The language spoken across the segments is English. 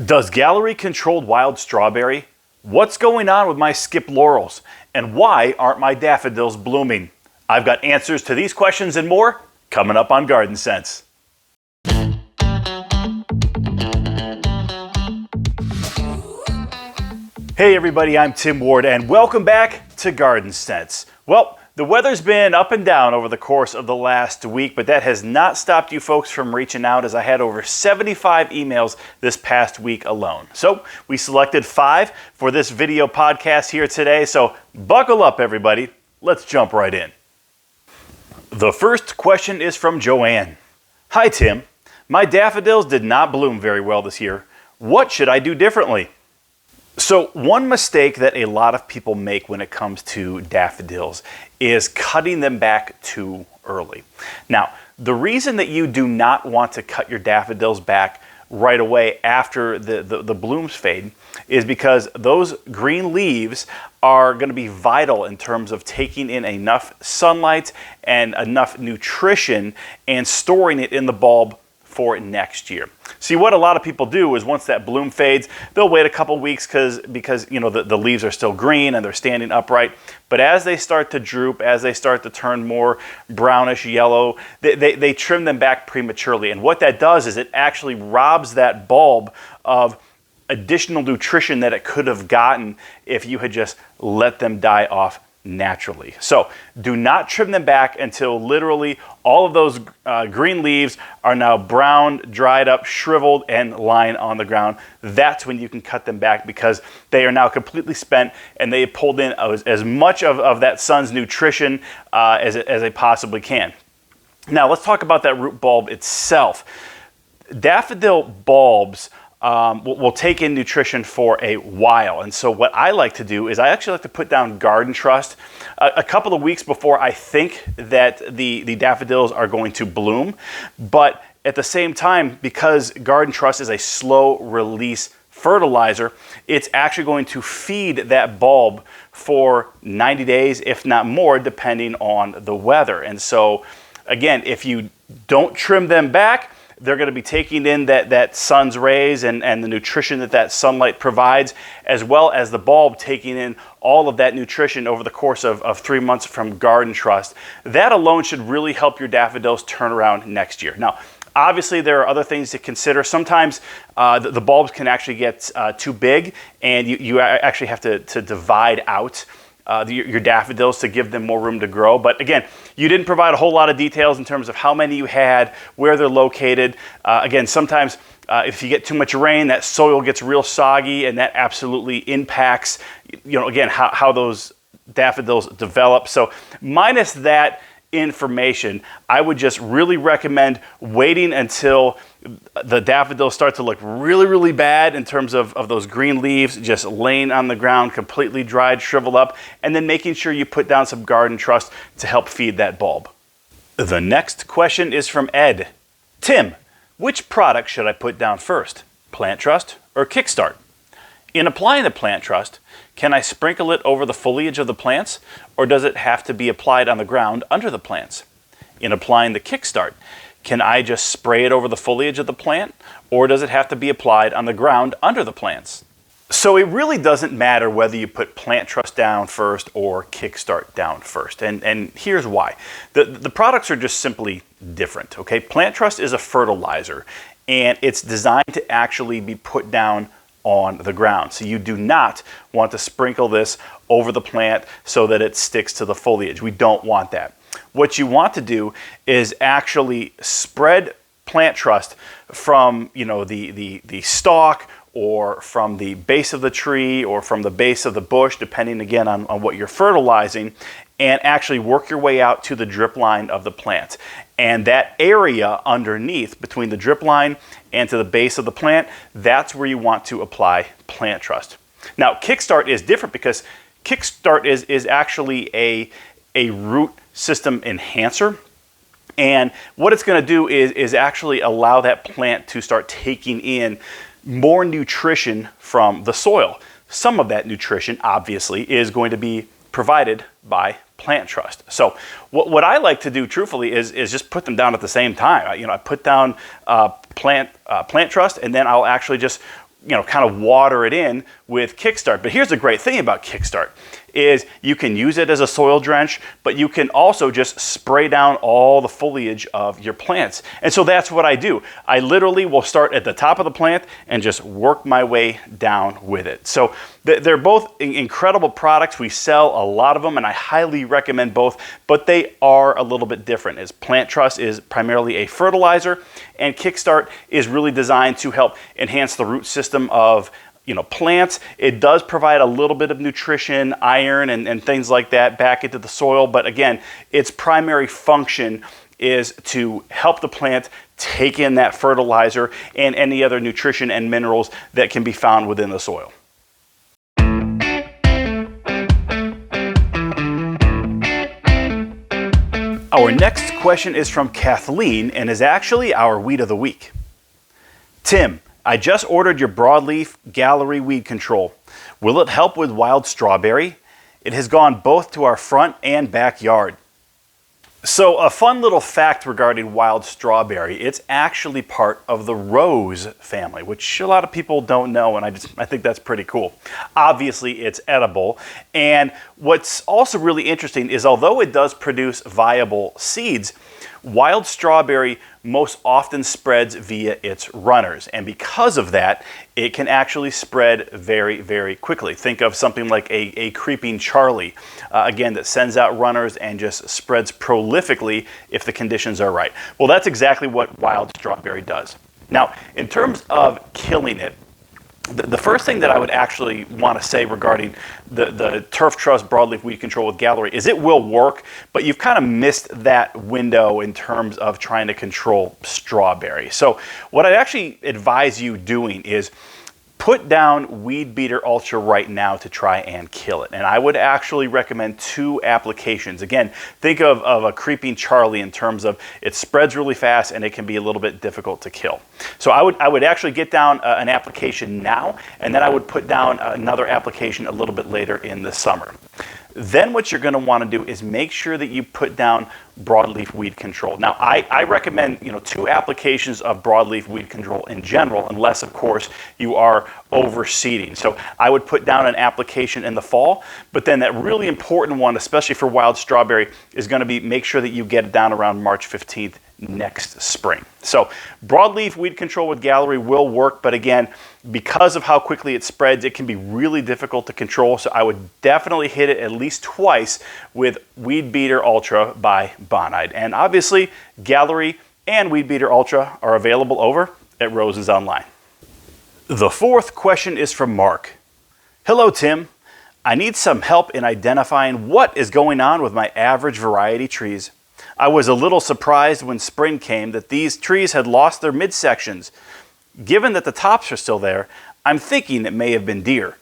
Does gallery controlled wild strawberry? What's going on with my skip laurels? And why aren't my daffodils blooming? I've got answers to these questions and more coming up on Garden Sense. Hey everybody, I'm Tim Ward and welcome back to Garden Sense. Well, the weather's been up and down over the course of the last week, but that has not stopped you folks from reaching out, as I had over 75 emails this past week alone. So we selected 5 for this video podcast here today, so buckle up everybody. Let's jump right in. The first question is from Joanne. Hi Tim, my daffodils did not bloom very well this year. What should I do differently? So one mistake that a lot of people make when it comes to daffodils is cutting them back too early. Now, the reason that you do not want to cut your daffodils back right away after the blooms fade is because those green leaves are going to be vital in terms of taking in enough sunlight and enough nutrition and storing it in the bulb for next year. See, what a lot of people do is once that bloom fades, they'll wait a couple weeks because you know the leaves are still green and they're standing upright. But as they start to droop, as they start to turn more brownish yellow, they trim them back prematurely. And what that does is it actually robs that bulb of additional nutrition that it could have gotten if you had just let them die off naturally. So do not trim them back until literally all of those green leaves are now brown, dried up, shriveled, and lying on the ground. That's when you can cut them back because they are now completely spent and they pulled in as much of that sun's nutrition as they possibly can. Now let's talk about that root bulb itself. Daffodil bulbs will take in nutrition for a while. And so what I like to do is I actually like to put down garden trust a couple of weeks before I think that the daffodils are going to bloom. But at the same time, because garden trust is a slow release fertilizer, it's actually going to feed that bulb for 90 days, if not more, depending on the weather. And so again, if you don't trim them back, they're going to be taking in that sun's rays and the nutrition that sunlight provides, as well as the bulb taking in all of that nutrition over the course of 3 months from garden trust. That alone should really help your daffodils turn around next year. Now, obviously, there are other things to consider. Sometimes the bulbs can actually get too big, and you actually have to divide out your daffodils to give them more room to grow. But again, you didn't provide a whole lot of details in terms of how many you had, where they're located. Again, sometimes if you get too much rain, that soil gets real soggy, and that absolutely impacts, again, how those daffodils develop. So minus that information, I would just really recommend waiting until the daffodils start to look really, really bad in terms of those green leaves just laying on the ground, completely dried, shriveled up, and then making sure you put down some garden trust to help feed that bulb. The next question is from Ed. Tim, which product should I put down first, Plant Trust or Kickstart? In applying the Plant Trust, can I sprinkle it over the foliage of the plants, or does it have to be applied on the ground under the plants? In applying the Kickstart, can I just spray it over the foliage of the plant, or does it have to be applied on the ground under the plants? So it really doesn't matter whether you put Plant Trust down first or Kickstart down first, and here's why. The products are just simply different, okay? Plant Trust is a fertilizer, and it's designed to actually be put down on the ground. So you do not want to sprinkle this over the plant so that it sticks to the foliage. We don't want that. What you want to do is actually spread Plant Trust from the stalk, or from the base of the tree, or from the base of the bush, depending again on what you're fertilizing, and actually work your way out to the drip line of the plant. And that area underneath, between the drip line and to the base of the plant, that's where you want to apply Plant Trust. Now, Kickstart is different because Kickstart is actually a root system enhancer. And what it's going to do is actually allow that plant to start taking in more nutrition from the soil. Some of that nutrition, obviously, is going to be provided by Plant Trust. So what I like to do, truthfully, is just put them down at the same time. I put down Plant Trust, and then I'll actually just kind of water it in with Kickstart. But here's the great thing about Kickstart is you can use it as a soil drench, but you can also just spray down all the foliage of your plants. And so that's what I do. I literally will start at the top of the plant and just work my way down with it. So they're both incredible products. We sell a lot of them, and I highly recommend both, but they are a little bit different. As Plant Trust is primarily a fertilizer, and Kickstart is really designed to help enhance the root system of plants. It does provide a little bit of nutrition, iron, and things like that back into the soil. But again, its primary function is to help the plant take in that fertilizer and any other nutrition and minerals that can be found within the soil. Our next question is from Kathleen and is actually our weed of the week. Tim, I just ordered your Broadleaf Gallery weed control. Will it help with wild strawberry? It has gone both to our front and backyard. So a fun little fact regarding wild strawberry, it's actually part of the rose family, which a lot of people don't know, and I think that's pretty cool. Obviously, it's edible, and what's also really interesting is although it does produce viable seeds, wild strawberry most often spreads via its runners, and because of that, it can actually spread very, very quickly. Think of something like a creeping Charlie, again, that sends out runners and just spreads prolifically if the conditions are right. Well, that's exactly what wild strawberry does. Now, in terms of killing it, the first thing that I would actually want to say regarding the Turf Trust Broadleaf Weed Control with Gallery is it will work, but you've kind of missed that window in terms of trying to control strawberry. So what I'd actually advise you doing is put down Weed Beater Ultra right now to try and kill it. And I would actually recommend 2 applications. Again, think of a creeping Charlie in terms of it spreads really fast and it can be a little bit difficult to kill. So I would actually get down an application now, and then I would put down another application a little bit later in the summer. Then what you're going to want to do is make sure that you put down broadleaf weed control. Now, I recommend 2 applications of broadleaf weed control in general, unless of course you are overseeding. So I would put down an application in the fall, but then that really important one, especially for wild strawberry, is going to be make sure that you get it down around March 15th next spring. So broadleaf weed control with Gallery will work, but again, because of how quickly it spreads, it can be really difficult to control. So I would definitely hit it at least twice with Weed Beater Ultra by Bonide. And obviously, Gallery and Weed Beater Ultra are available over at Roses Online. The 4th question is from Mark. Hello, Tim. I need some help in identifying what is going on with my average variety trees. I was a little surprised when spring came that these trees had lost their midsections. Given that the tops are still there, I'm thinking it may have been deer.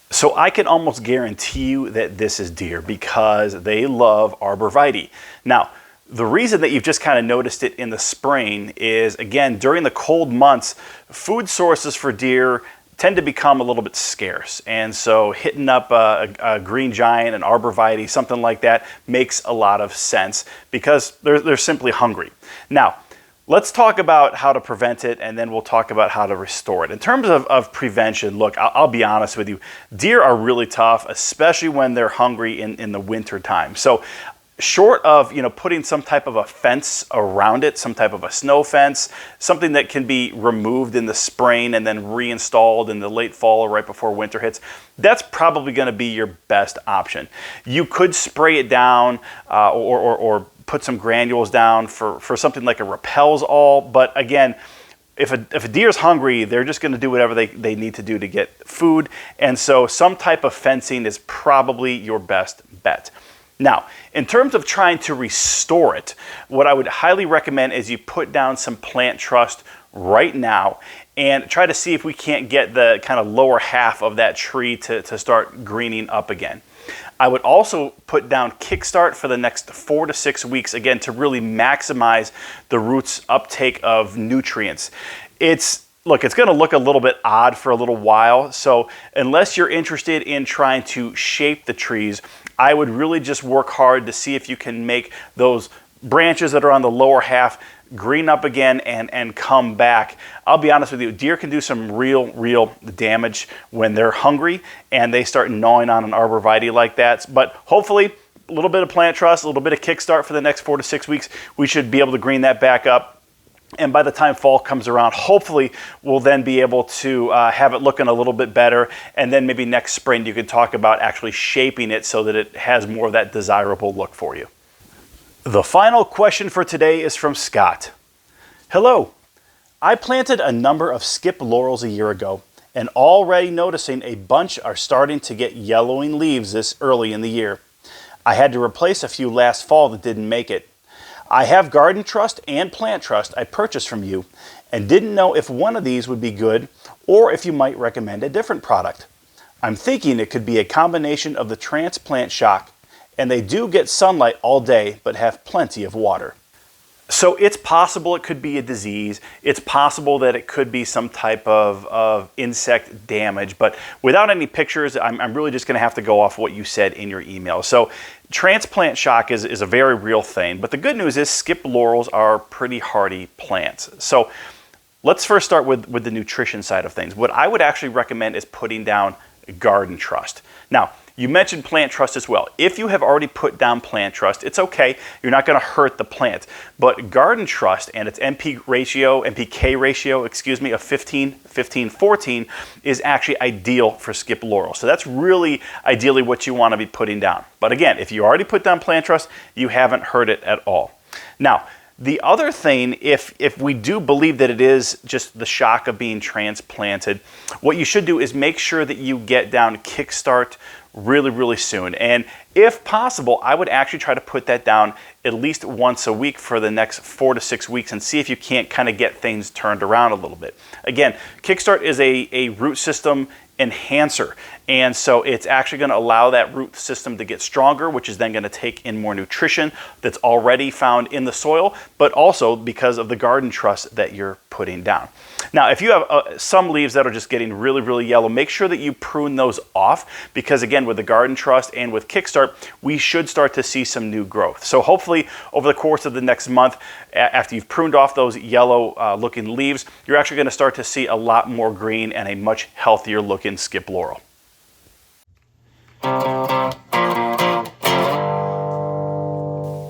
So I can almost guarantee you that this is deer because they love arborvitae. Now, the reason that you've just kind of noticed it in the spring is, again, during the cold months, food sources for deer tend to become a little bit scarce. And so hitting up a green giant, an arborvitae, something like that makes a lot of sense because they're simply hungry. Now, let's talk about how to prevent it, and then we'll talk about how to restore it. In terms of prevention, look, I'll be honest with you, deer are really tough, especially when they're hungry in the winter time. So short of putting some type of a fence around it, some type of a snow fence, something that can be removed in the spring and then reinstalled in the late fall or right before winter hits, that's probably going to be your best option. You could spray it down or put some granules down for something like a Repels All, but again, if a deer's hungry, they're just going to do whatever they need to do to get food, and so some type of fencing is probably your best bet. Now, in terms of trying to restore it, what I would highly recommend is you put down some Plant Trust right now and try to see if we can't get the kind of lower half of that tree to start greening up again. I would also put down Kickstart for the next 4 to 6 weeks, again, to really maximize the roots' uptake of nutrients. Look, it's going to look a little bit odd for a little while, so unless you're interested in trying to shape the trees, I would really just work hard to see if you can make those branches that are on the lower half green up again and come back. I'll be honest with you, deer can do some real damage when they're hungry and they start gnawing on an arborvitae like that. But hopefully, a little bit of Plant Trust, a little bit of Kickstart for the next 4 to 6 weeks, we should be able to green that back up. And by the time fall comes around, hopefully we'll then be able to have it looking a little bit better. And then maybe next spring you can talk about actually shaping it so that it has more of that desirable look for you. The final question for today is from Scott. Hello. I planted a number of skip laurels a year ago and already noticing a bunch are starting to get yellowing leaves this early in the year. I had to replace a few last fall that didn't make it. I have Garden Trust and Plant Trust I purchased from you and didn't know if one of these would be good or if you might recommend a different product. I'm thinking it could be a combination of the Transplant Shock, and they do get sunlight all day but have plenty of water. So it's possible it could be a disease. It's possible that it could be some type of insect damage, but without any pictures, I'm really just gonna have to go off what you said in your email. So Transplant Shock is a very real thing, but the good news is skip laurels are pretty hardy plants. So let's first start with the nutrition side of things. What I would actually recommend is putting down Garden Trust. Now, you mentioned Plant Trust as well. If you have already put down Plant Trust, it's okay. You're not going to hurt the plant. But Garden Trust and its NPK ratio, of 15-14 is actually ideal for skip laurel. So that's really ideally what you want to be putting down. But again, if you already put down Plant Trust, you haven't hurt it at all. Now, the other thing, if we do believe that it is just the shock of being transplanted, what you should do is make sure that you get down Kickstart really soon. And if possible, I would actually try to put that down at least once a week for the next 4 to 6 weeks and see if you can't kind of get things turned around a little bit. Again, Kickstart is a root system enhancer, and so it's actually going to allow that root system to get stronger, which is then going to take in more nutrition that's already found in the soil, but also because of the Garden Trust that you're putting down. Now, if you have some leaves that are just getting really yellow, make sure that you prune those off, because again, with the Garden Trust and with Kickstart, we should start to see some new growth. So hopefully over the course of the next month, after you've pruned off those yellow looking leaves, you're actually going to start to see a lot more green and a much healthier looking skip laurel.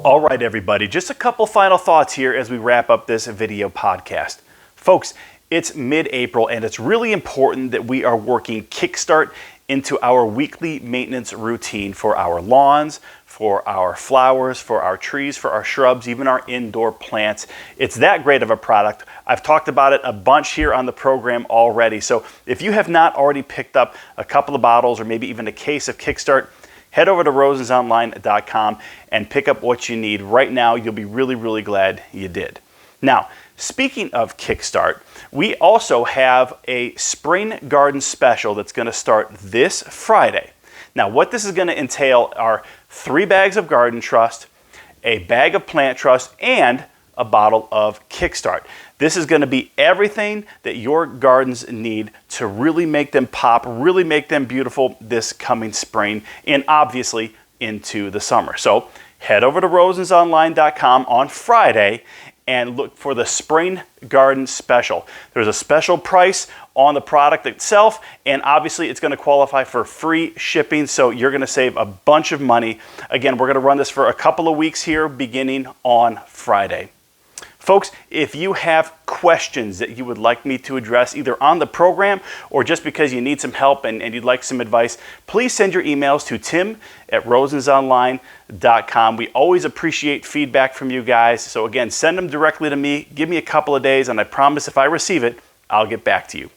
All right, everybody, just a couple final thoughts here as we wrap up this video podcast. Folks, it's mid-April and it's really important that we are working Kickstart into our weekly maintenance routine for our lawns, for our flowers, for our trees, for our shrubs, even our indoor plants. It's that great of a product. I've talked about it a bunch here on the program already. So if you have not already picked up a couple of bottles or maybe even a case of Kickstart, head over to rosensonline.com and pick up what you need. Right now, you'll be really glad you did. Now, speaking of Kickstart, we also have a spring garden special that's going to start this Friday. Now, what this is going to entail are 3 bags of Garden Trust, a bag of Plant Trust, and a bottle of Kickstart. This is going to be everything that your gardens need to really make them pop, really make them beautiful this coming spring, and obviously into the summer. So head over to rosensonline.com on Friday and look for the Spring Garden Special. There's a special price on the product itself, and obviously it's going to qualify for free shipping, so you're going to save a bunch of money. Again, we're going to run this for a couple of weeks here beginning on Friday. Folks, if you have questions that you would like me to address either on the program or just because you need some help and you'd like some advice, please send your emails to tim@rosensonline.com. We always appreciate feedback from you guys. So again, send them directly to me. Give me a couple of days, and I promise if I receive it, I'll get back to you.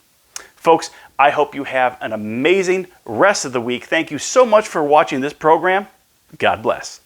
Folks, I hope you have an amazing rest of the week. Thank you so much for watching this program. God bless.